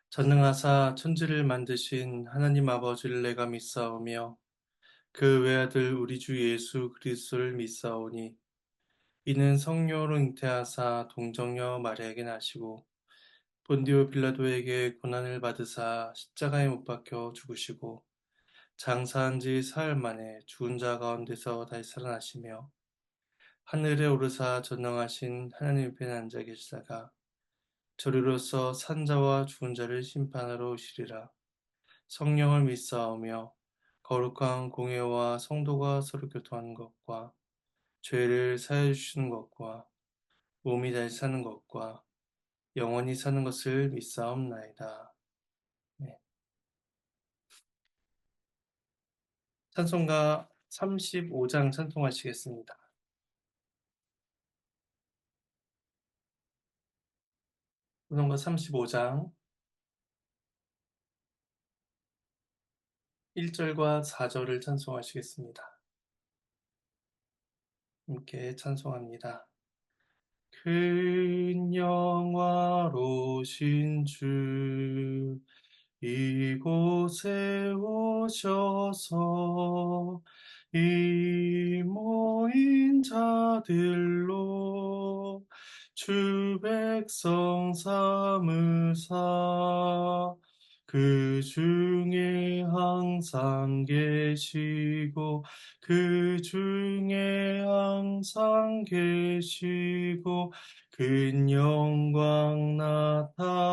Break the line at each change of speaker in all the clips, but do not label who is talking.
전능하사 천지를 만드신 하나님 아버지를 내가 믿사오며 그 외아들 우리 주 예수 그리스도를 믿사오니 이는 성령으로 잉태하사 동정녀 마리아에게 나시고 본디오 빌라도에게 고난을 받으사 십자가에 못 박혀 죽으시고 장사한 지 사흘 만에 죽은 자 가운데서 다시 살아나시며 하늘에 오르사 전능하신 하나님 편에 앉아 계시다가 저리로서 산 자와 죽은 자를 심판하러 오시리라. 성령을 믿사오며 거룩한 공예와 성도가 서로 교통하는 것과 죄를 사해 주시는 것과 몸이 다시 사는 것과 영원히 사는 것을 믿사옵나이다. 네. 찬송가 35장 찬송하시겠습니다. 찬송가 35장 1절과 4절을 찬송하시겠습니다. 함께 찬송합니다. 큰 영화로신 주 이곳에 오셔서 이 모인 자들로 주 백성 삼으사 그 중에 항상 계시고 그 중에 항상 계시고 큰 영광 나타내소서.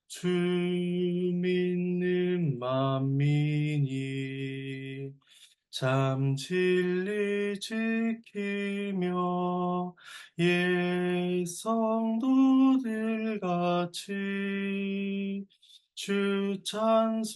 주 믿는 만민이 참 진리 지키며 옛 성도들 같이 주 찬송하다가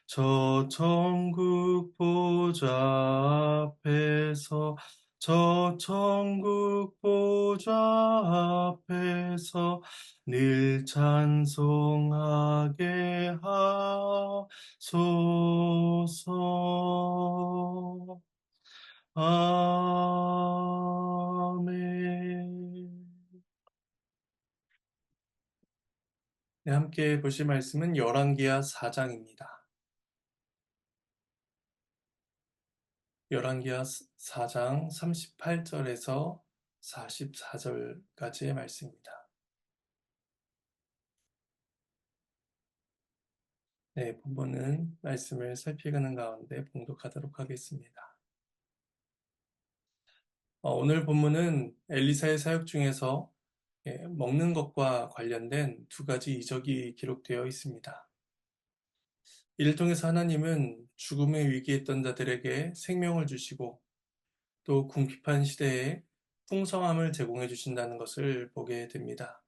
저 천국 보좌 앞에서 저 천국 보좌 앞에서 늘 찬송하게 하소서. 아멘. 네, 함께 보실 말씀은 열왕기하 4장입니다. 열왕기하 4장 38절에서 44절까지의 말씀입니다. 네, 본문은 말씀을 살피가는 가운데 봉독하도록 하겠습니다. 오늘 본문은 엘리사의 사역 중에서 먹는 것과 관련된 두 가지 이적이 기록되어 있습니다. 이를 통해서 하나님은 죽음의 위기에 있던 자들에게 생명을 주시고 또 궁핍한 시대에 풍성함을 제공해 주신다는 것을 보게 됩니다.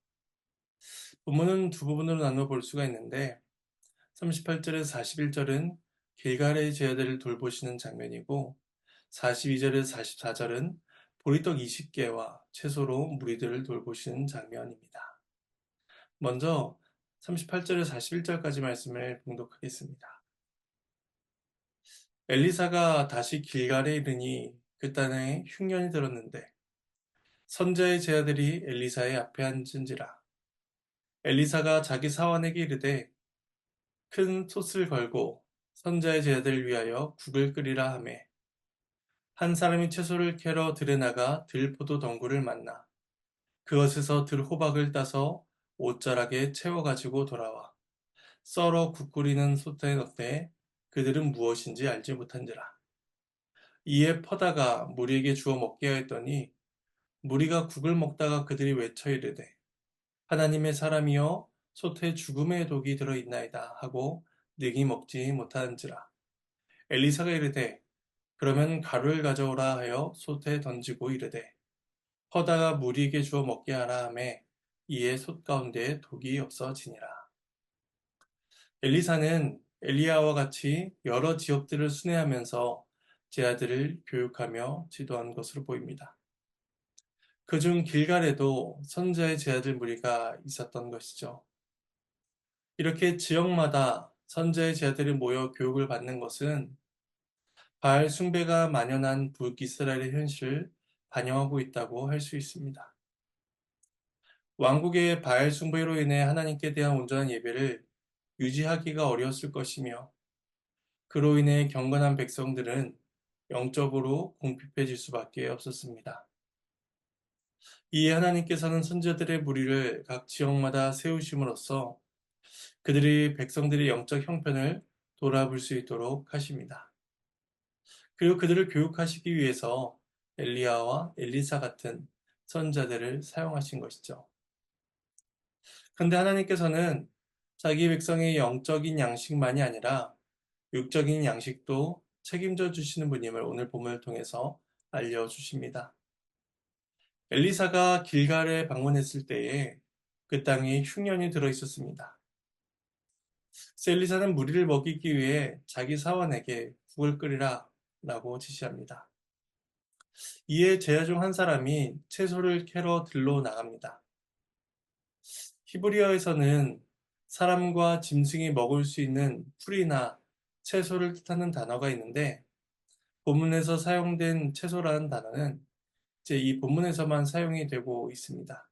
본문은 두 부분으로 나누어 볼 수가 있는데 38절에서 41절은 길갈의 제자들을 돌보시는 장면이고 42절에서 44절은 보리떡 20개와 채소로 무리들을 돌보시는 장면입니다. 먼저 38절에서 41절까지 말씀을 봉독하겠습니다. 엘리사가 다시 길갈에 이르니 그 땅에 흉년이 들었는데 선자의 제자들이 엘리사의 앞에 앉은지라. 엘리사가 자기 사환에게 이르되 큰 솥을 걸고 선자의 제자들을 위하여 국을 끓이라 하매 한 사람이 채소를 캐러 들에 나가 들포도 덩굴을 만나 그것에서 들호박을 따서 옷자락에 채워가지고 돌아와 썰어 국 끓이는 솥에 넣되 그들은 무엇인지 알지 못한지라. 이에 퍼다가 무리에게 주어 먹게 하였더니 무리가 국을 먹다가 그들이 외쳐 이르되 하나님의 사람이여 솥에 죽음의 독이 들어있나이다 하고 능히 먹지 못하는지라. 엘리사가 이르되 그러면 가루를 가져오라 하여 솥에 던지고 이르되 퍼다가 무리에게 주어 먹게 하라 하매 이에 솥 가운데 독이 없어지니라. 엘리사는 엘리야와 같이 여러 지역들을 순회하면서 제자들을 교육하며 지도한 것으로 보입니다. 그중 길갈에도 선자의 제자들 무리가 있었던 것이죠. 이렇게 지역마다 선자의 제자들이 모여 교육을 받는 것은 바알 숭배가 만연한 북이스라엘의 현실을 반영하고 있다고 할 수 있습니다. 왕국의 바알 숭배로 인해 하나님께 대한 온전한 예배를 유지하기가 어려웠을 것이며 그로 인해 경건한 백성들은 영적으로 궁핍해질 수밖에 없었습니다. 이에 하나님께서는 선지자들의 무리를 각 지역마다 세우심으로써 그들이 백성들의 영적 형편을 돌아볼 수 있도록 하십니다. 그리고 그들을 교육하시기 위해서 엘리야와 엘리사 같은 선자들을 사용하신 것이죠. 그런데 하나님께서는 자기 백성의 영적인 양식만이 아니라 육적인 양식도 책임져 주시는 분임을 오늘 본문을 통해서 알려주십니다. 엘리사가 길갈에 방문했을 때에 그 땅에 흉년이 들어 있었습니다. 그래서 엘리사는 무리를 먹이기 위해 자기 사원에게 국을 끓이라 라고 지시합니다. 이에 제자 중 한 사람이 채소를 캐러 들로 나갑니다. 히브리어에서는 사람과 짐승이 먹을 수 있는 풀이나 채소를 뜻하는 단어가 있는데 본문에서 사용된 채소라는 단어는 이제 이 본문에서만 사용이 되고 있습니다.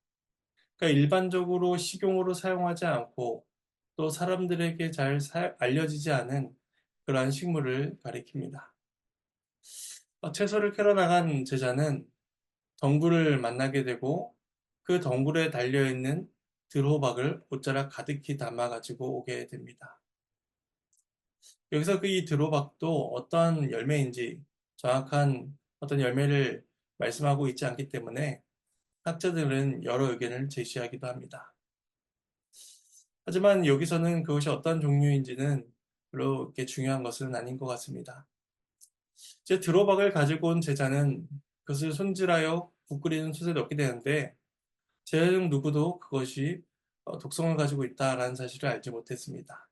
그러니까 일반적으로 식용으로 사용하지 않고 또 사람들에게 잘 알려지지 않은 그러한 식물을 가리킵니다. 채소를 캐러 나간 제자는 덩굴을 만나게 되고 그 덩굴에 달려있는 들호박을 옷자락 가득히 담아가지고 오게 됩니다. 여기서 그 이 들호박도 어떠한 열매인지 정확한 어떤 열매를 말씀하고 있지 않기 때문에 학자들은 여러 의견을 제시하기도 합니다. 하지만 여기서는 그것이 어떤 종류인지는 별로 그렇게 중요한 것은 아닌 것 같습니다. 이제 들호박을 가지고 온 제자는 그것을 손질하여 국 끓이는 솥에 넣게 되는데 제자 중 누구도 그것이 독성을 가지고 있다라는 사실을 알지 못했습니다.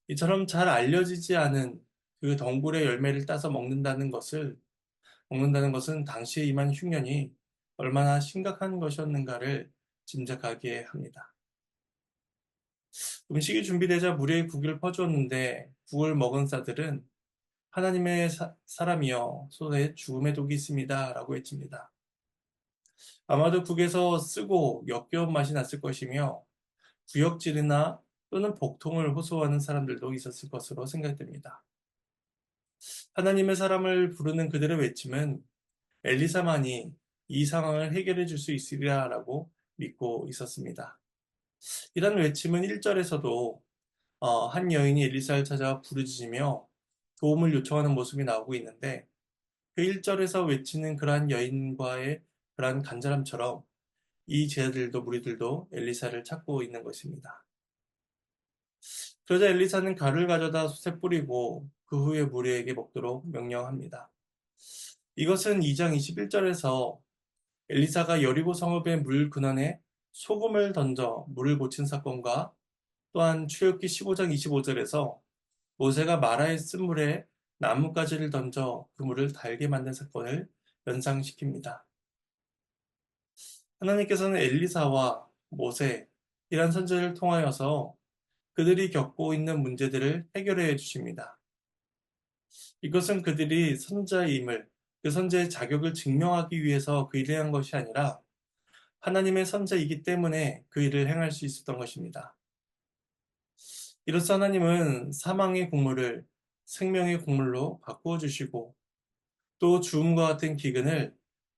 이처럼 잘 알려지지 않은 그 덩굴의 열매를 따서 먹는다는 것은 당시에 임한 흉년이 얼마나 심각한 것이었는가를 짐작하게 합니다. 음식이 준비되자 무리의 국을 퍼주었는데 국을 먹은 사들은 하나님의 사람이여 솥에 죽음의 독이 있습니다 라고 외칩니다. 아마도 국에서 쓰고 역겨운 맛이 났을 것이며 구역질이나 또는 복통을 호소하는 사람들도 있었을 것으로 생각됩니다. 하나님의 사람을 부르는 그들의 외침은 엘리사만이 이 상황을 해결해 줄 수 있으리라라고 믿고 있었습니다. 이런 외침은 1절에서도 한 여인이 엘리사를 찾아 부르짖으며 도움을 요청하는 모습이 나오고 있는데 그 1절에서 외치는 그러한 여인과의 그러한 간절함처럼 이 제자들도 무리들도 엘리사를 찾고 있는 것입니다. 그러자 엘리사는 가루를 가져다 솥에 뿌리고 그 후에 무리에게 먹도록 명령합니다. 이것은 2장 21절에서 엘리사가 여리고 성읍의 물 근원에 소금을 던져 물을 고친 사건과 또한 출애굽기 15장 25절에서 모세가 마라의 쓴물에 나뭇가지를 던져 그 물을 달게 만든 사건을 연상시킵니다. 하나님께서는 엘리사와 모세, 이란 선지자를 통하여서 그들이 겪고 있는 문제들을 해결해 주십니다. 이것은 그들이 선자임을, 그 선자의 자격을 증명하기 위해서 그 일을 한 것이 아니라 하나님의 선자이기 때문에 그 일을 행할 수 있었던 것입니다. 이로써 하나님은 사망의 국물을 생명의 국물로 바꾸어 주시고 또 죽음과 같은 기근을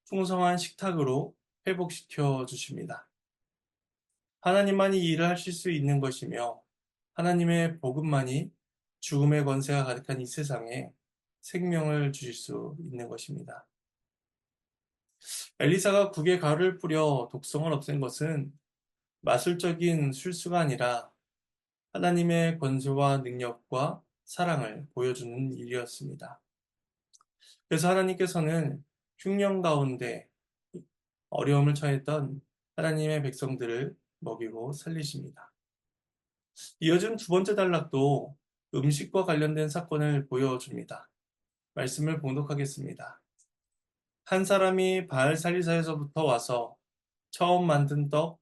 풍성한 식탁으로 회복시켜 주십니다. 하나님만이 이 일을 하실 수 있는 것이며 하나님의 복음만이 죽음의 권세가 가득한 이 세상에 생명을 주실 수 있는 것입니다. 엘리사가 국에 가루를 뿌려 독성을 없앤 것은 마술적인 술수가 아니라 하나님의 권세와 능력과 사랑을 보여주는 일이었습니다. 그래서 하나님께서는 흉년 가운데 어려움을 처했던 하나님의 백성들을 먹이고 살리십니다. 이어진 두 번째 단락도 음식과 관련된 사건을 보여줍니다. 말씀을 봉독하겠습니다. 한 사람이 바알살리사에서부터 와서 처음 만든 떡,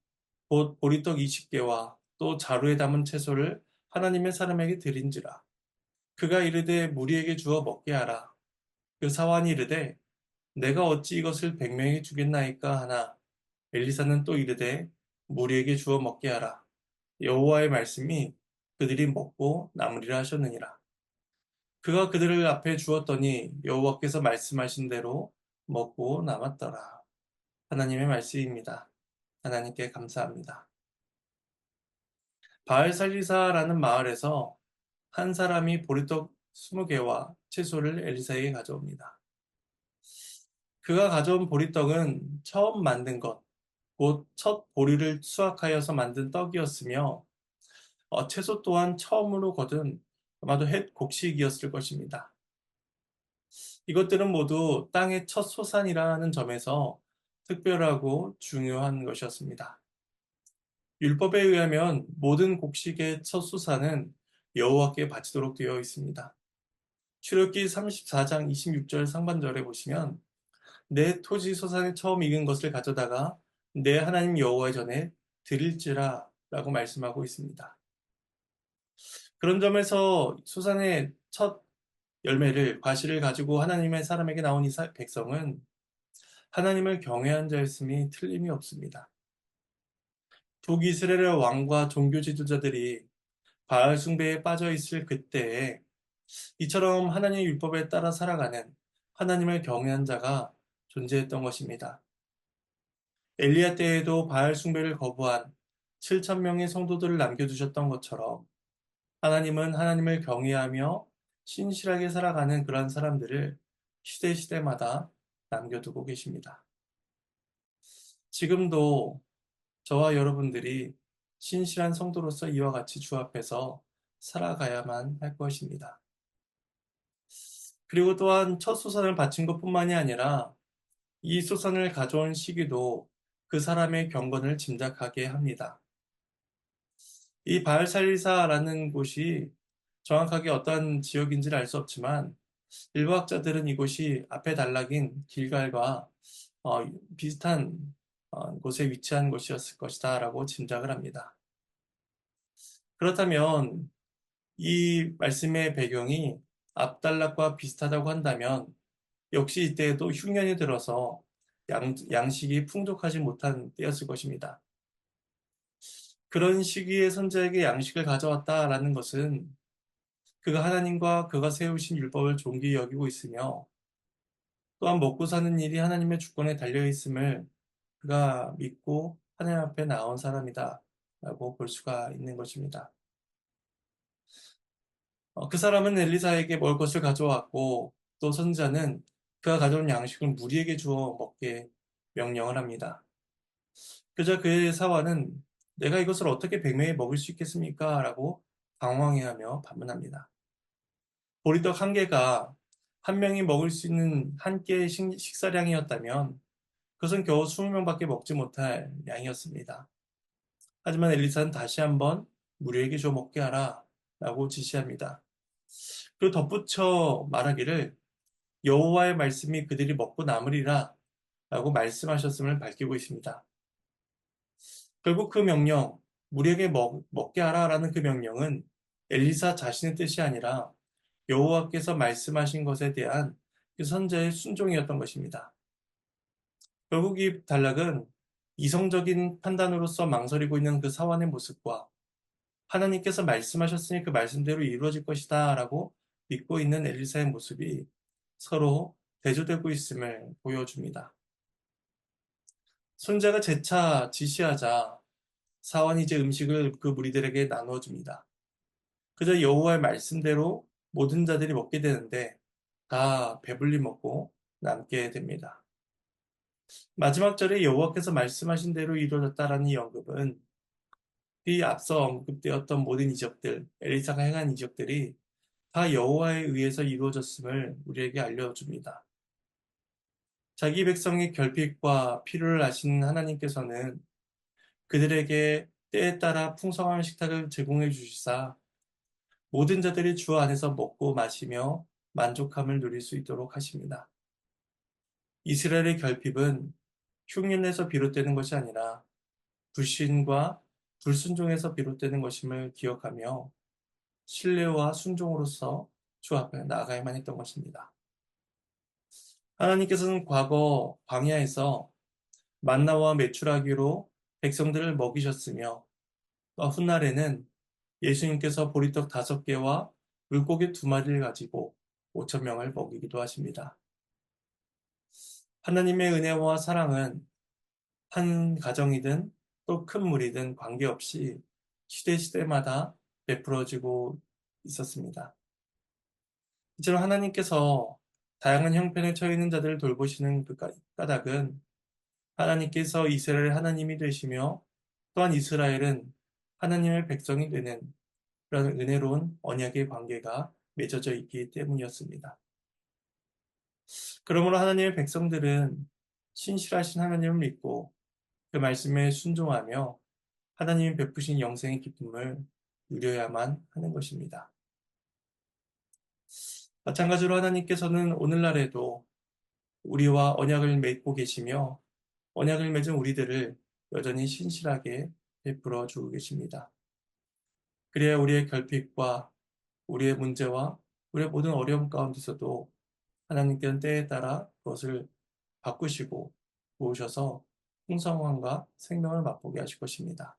곧 보리떡 20개와 또 자루에 담은 채소를 하나님의 사람에게 드린지라. 그가 이르되 무리에게 주어 먹게 하라. 그 사환이 이르되 내가 어찌 이것을 100명에게 주겠나이까 하나 엘리사는 또 이르되 무리에게 주어 먹게 하라. 여호와의 말씀이 그들이 먹고 남으리라 하셨느니라. 그가 그들을 앞에 주었더니 여호와께서 말씀하신 대로 먹고 남았더라. 하나님의 말씀입니다. 하나님께 감사합니다. 바알살리사라는 마을에서 한 사람이 보리떡 20개와 채소를 엘리사에게 가져옵니다. 그가 가져온 보리떡은 처음 만든 것, 곧 첫 보리를 수확하여서 만든 떡이었으며 채소 또한 처음으로 거둔 아마도 햇 곡식이었을 것입니다. 이것들은 모두 땅의 첫 소산이라는 점에서 특별하고 중요한 것이었습니다. 율법에 의하면 모든 곡식의 첫 소산은 여호와께 바치도록 되어 있습니다. 출애굽기 34장 26절 상반절에 보시면 내 토지 소산에 처음 익은 것을 가져다가 내 하나님 여호와의 전에 드릴지라 라고 말씀하고 있습니다. 그런 점에서 소산의 첫 열매를 과실을 가지고 하나님의 사람에게 나온 이 백성은 하나님을 경외한 자였음이 틀림이 없습니다. 북이스라엘의 왕과 종교 지도자들이 바알 숭배에 빠져 있을 그때에 이처럼 하나님의 율법에 따라 살아가는 하나님을 경외한 자가 존재했던 것입니다. 엘리야 때에도 바알 숭배를 거부한 7천 명의 성도들을 남겨두셨던 것처럼 하나님은 하나님을 경외하며 신실하게 살아가는 그런 사람들을 시대시대마다 남겨두고 계십니다. 지금도 저와 여러분들이 신실한 성도로서 이와 같이 주 앞에서 살아가야만 할 것입니다. 그리고 또한 첫 소산을 바친 것뿐만이 아니라 이 소산을 가져온 시기도 그 사람의 경건을 짐작하게 합니다. 이 바알살리사라는 곳이 정확하게 어떤 지역인지는 알 수 없지만 일부 학자들은 이곳이 앞에 단락인 길갈과 비슷한 곳에 위치한 곳이었을 것이다 라고 짐작을 합니다. 그렇다면 이 말씀의 배경이 앞단락과 비슷하다고 한다면 역시 이때에도 흉년이 들어서 양식이 풍족하지 못한 때였을 것입니다. 그런 시기에 선지자에게 양식을 가져왔다라는 것은 그가 하나님과 그가 세우신 율법을 존귀히 여기고 있으며 또한 먹고 사는 일이 하나님의 주권에 달려 있음을 그가 믿고 하나님 앞에 나온 사람이다 라고 볼 수가 있는 것입니다. 그 사람은 엘리사에게 먹을 것을 가져왔고 또 선지자는 그가 가져온 양식을 무리에게 주어 먹게 명령을 합니다. 그저 그의 사환은 내가 이것을 어떻게 100명이 먹을 수 있겠습니까? 라고 당황해하며 반문합니다. 보리떡 한 개가 한 명이 먹을 수 있는 한 끼의 식사량이었다면 그것은 겨우 20명밖에 먹지 못할 양이었습니다. 하지만 엘리사는 다시 한번 무리에게 줘 먹게 하라 라고 지시합니다. 그리고 덧붙여 말하기를 여호와의 말씀이 그들이 먹고 남으리라 라고 말씀하셨음을 밝히고 있습니다. 결국 그 명령, 무리에게 먹게 하라라는 그 명령은 엘리사 자신의 뜻이 아니라 여호와께서 말씀하신 것에 대한 그 선자의 순종이었던 것입니다. 결국 이 단락은 이성적인 판단으로서 망설이고 있는 그 사환의 모습과 하나님께서 말씀하셨으니 그 말씀대로 이루어질 것이다 라고 믿고 있는 엘리사의 모습이 서로 대조되고 있음을 보여줍니다. 손자가 재차 지시하자 사환이 이제 음식을 그 무리들에게 나누어 줍니다. 그저 여호와의 말씀대로 모든 자들이 먹게 되는데 다 배불리 먹고 남게 됩니다. 마지막 절에 여호와께서 말씀하신 대로 이루어졌다라는 이 언급은 이 앞서 언급되었던 모든 이적들, 엘리사가 행한 이적들이 다 여호와에 의해서 이루어졌음을 우리에게 알려줍니다. 자기 백성의 결핍과 필요를 아시는 하나님께서는 그들에게 때에 따라 풍성한 식탁을 제공해 주시사 모든 자들이 주 안에서 먹고 마시며 만족함을 누릴 수 있도록 하십니다. 이스라엘의 결핍은 흉년에서 비롯되는 것이 아니라 불신과 불순종에서 비롯되는 것임을 기억하며 신뢰와 순종으로서 주 앞에 나아가야만 했던 것입니다. 하나님께서는 과거 광야에서 만나와 메추라기로 백성들을 먹이셨으며 또 훗날에는 예수님께서 보리떡 5개와 물고기 2마리를 가지고 5천 명을 먹이기도 하십니다. 하나님의 은혜와 사랑은 한 가정이든 또 큰 무리든 관계없이 시대마다 베풀어지고 있었습니다. 이처럼 하나님께서 다양한 형편에 처해 있는 자들을 돌보시는 그 까닭은 하나님께서 이스라엘 하나님이 되시며 또한 이스라엘은 하나님의 백성이 되는 그런 은혜로운 언약의 관계가 맺어져 있기 때문이었습니다. 그러므로 하나님의 백성들은 신실하신 하나님을 믿고 그 말씀에 순종하며 하나님이 베푸신 영생의 기쁨을 누려야만 하는 것입니다. 마찬가지로 하나님께서는 오늘날에도 우리와 언약을 맺고 계시며 언약을 맺은 우리들을 여전히 신실하게 베풀어 주고 계십니다. 그래야 우리의 결핍과 우리의 문제와 우리의 모든 어려움 가운데서도 하나님께는 때에 따라 그것을 바꾸시고 도우셔서 풍성함과 생명을 맛보게 하실 것입니다.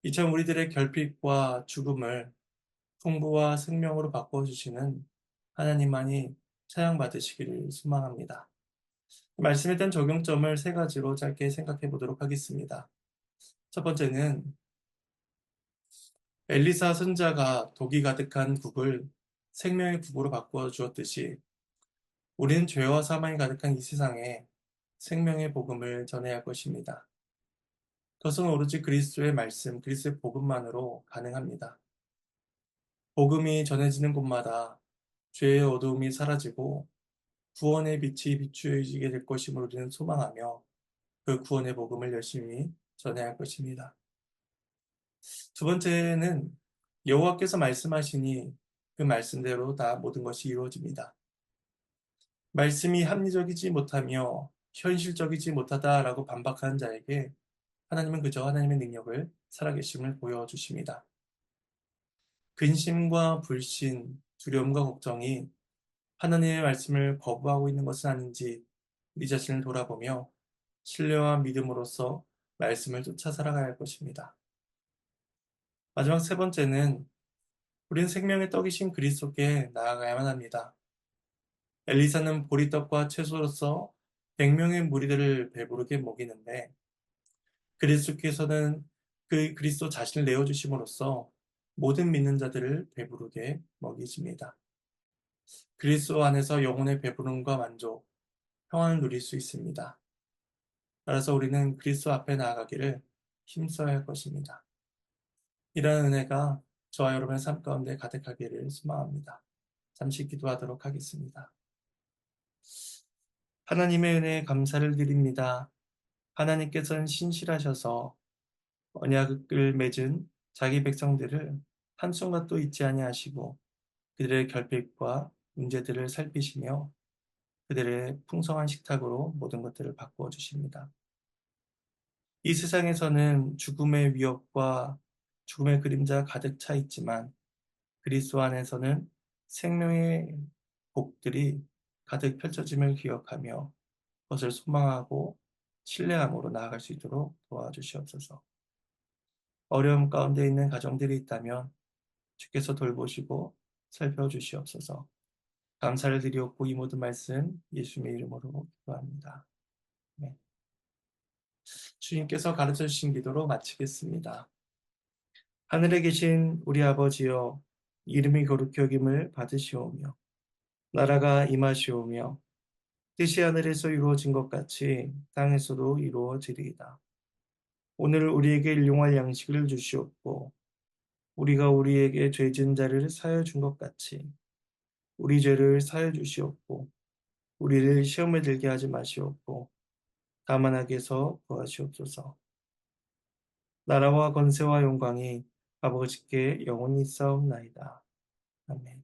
이처럼 우리들의 결핍과 죽음을 풍부와 생명으로 바꿔주시는 하나님만이 찬양받으시기를 소망합니다. 말씀에 대한 적용점을 3가지로 짧게 생각해 보도록 하겠습니다. 첫 번째는 엘리사 선자가 독이 가득한 국을 생명의 국으로 바꾸어 주었듯이 우리는 죄와 사망이 가득한 이 세상에 생명의 복음을 전해야 할 것입니다. 그것은 오로지 그리스도의 말씀, 그리스도의 복음만으로 가능합니다. 복음이 전해지는 곳마다 죄의 어두움이 사라지고 구원의 빛이 비추어지게 될 것임을 우리는 소망하며 그 구원의 복음을 열심히 전해야 할 것입니다. 두 번째는 여호와께서 말씀하시니 그 말씀대로 다 모든 것이 이루어집니다. 말씀이 합리적이지 못하며 현실적이지 못하다라고 반박하는 자에게 하나님은 그저 하나님의 능력을 살아계심을 보여주십니다. 근심과 불신, 두려움과 걱정이 하나님의 말씀을 거부하고 있는 것은 아닌지 우리 자신을 돌아보며 신뢰와 믿음으로써 말씀을 쫓아 살아가야 할 것입니다. 마지막 3번째는 우리는 생명의 떡이신 그리스도께 나아가야만 합니다. 엘리사는 보리떡과 채소로서 100명의 무리들을 배부르게 먹이는데 그리스도께서는 그 그리스도 자신을 내어주심으로써 모든 믿는 자들을 배부르게 먹이십니다. 그리스도 안에서 영혼의 배부름과 만족, 평안을 누릴 수 있습니다. 따라서 우리는 그리스도 앞에 나아가기를 힘써야 할 것입니다. 이러한 은혜가 저와 여러분의 삶 가운데 가득하기를 소망합니다. 잠시 기도하도록 하겠습니다. 하나님의 은혜에 감사를 드립니다. 하나님께서는 신실하셔서 언약을 맺은 자기 백성들을 한순간도 잊지 아니하시고 그들의 결핍과 문제들을 살피시며 그들의 풍성한 식탁으로 모든 것들을 바꾸어 주십니다. 이 세상에서는 죽음의 위협과 죽음의 그림자 가득 차 있지만 그리스도 안에서는 생명의 복들이 가득 펼쳐짐을 기억하며 그것을 소망하고 신뢰함으로 나아갈 수 있도록 도와주시옵소서. 어려움 가운데 있는 가정들이 있다면 주께서 돌보시고 살펴주시옵소서. 감사를 드리옵고 이 모든 말씀 예수님의 이름으로 기도합니다. 네. 주님께서 가르쳐 주신 기도로 마치겠습니다. 하늘에 계신 우리 아버지여 이름이 거룩히 여김을 받으시오며 나라가 임하시오며 뜻이 하늘에서 이루어진 것 같이 땅에서도 이루어지리이다. 오늘 우리에게 일용할 양식을 주시옵고 우리가 우리에게 죄진 자를 사하여 준 것 같이 우리 죄를 사하여 주시옵고 우리를 시험에 들게 하지 마시옵고 다만 악에서 구하시옵소서. 나라와 권세와 영광이 아버지께 영원히 있사옵나이다. 아멘.